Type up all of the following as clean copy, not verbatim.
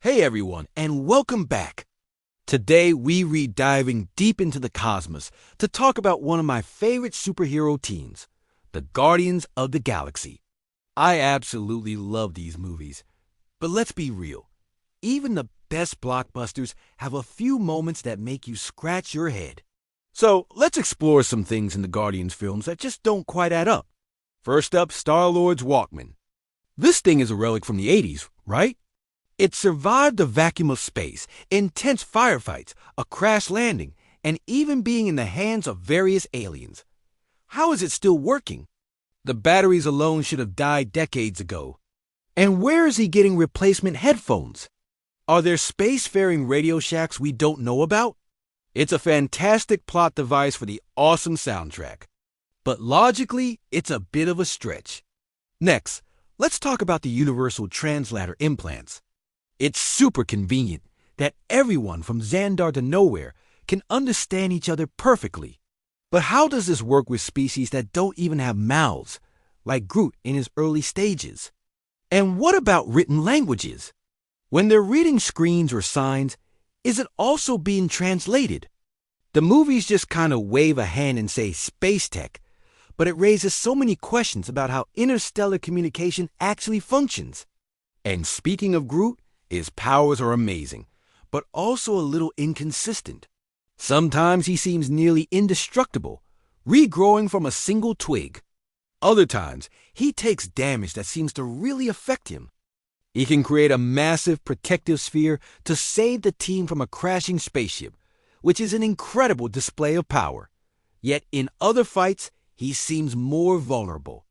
Hey everyone, and welcome back. Today we diving deep into the cosmos to talk about one of my favorite superhero teams, the Guardians of the Galaxy. I absolutely love these movies, but let's be real. Even the best blockbusters have a few moments that make you scratch your head. So let's explore some things in the Guardians films that just don't quite add up. First up, Star-Lord's Walkman. This thing is a relic from the 80s, right? It survived the vacuum of space, intense firefights, a crash landing, and even being in the hands of various aliens. How is it still working? The batteries alone should have died decades ago. And where is he getting replacement headphones? Are there spacefaring Radio Shacks we don't know about? It's a fantastic plot device for the awesome soundtrack. But logically, it's a bit of a stretch. Next, let's talk about the Universal Translator implants. It's super convenient that everyone from Xandar to Nowhere can understand each other perfectly. But how does this work with species that don't even have mouths, like Groot in his early stages? And what about written languages? When they're reading screens or signs, is it also being translated? The movies just kind of wave a hand and say space tech, but it raises so many questions about how interstellar communication actually functions. And speaking of Groot, his powers are amazing, but also a little inconsistent. Sometimes he seems nearly indestructible, regrowing from a single twig. Other times, he takes damage that seems to really affect him. He can create a massive protective sphere to save the team from a crashing spaceship, which is an incredible display of power. Yet in other fights, he seems more vulnerable.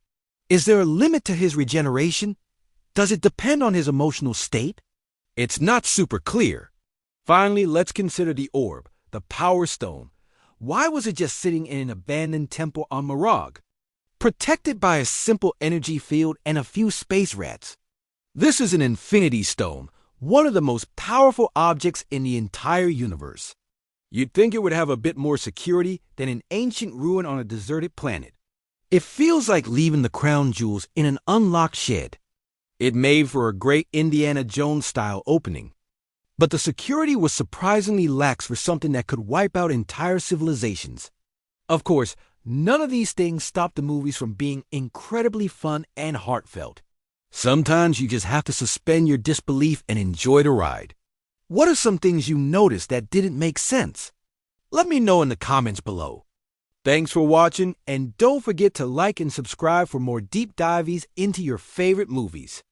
Is there a limit to his regeneration? Does it depend on his emotional state? It's not super clear. Finally, let's consider the orb, the Power Stone. Why was it just sitting in an abandoned temple on Mirage, protected by a simple energy field and a few space rats? This is an Infinity Stone, one of the most powerful objects in the entire universe. You'd think it would have a bit more security than an ancient ruin on a deserted planet. It feels like leaving the crown jewels in an unlocked shed. It made for a great Indiana Jones-style opening. But the security was surprisingly lax for something that could wipe out entire civilizations. Of course, none of these things stop the movies from being incredibly fun and heartfelt. Sometimes you just have to suspend your disbelief and enjoy the ride. What are some things you noticed that didn't make sense? Let me know in the comments below. Thanks for watching, and don't forget to like and subscribe for more deep dives into your favorite movies.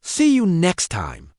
See you next time.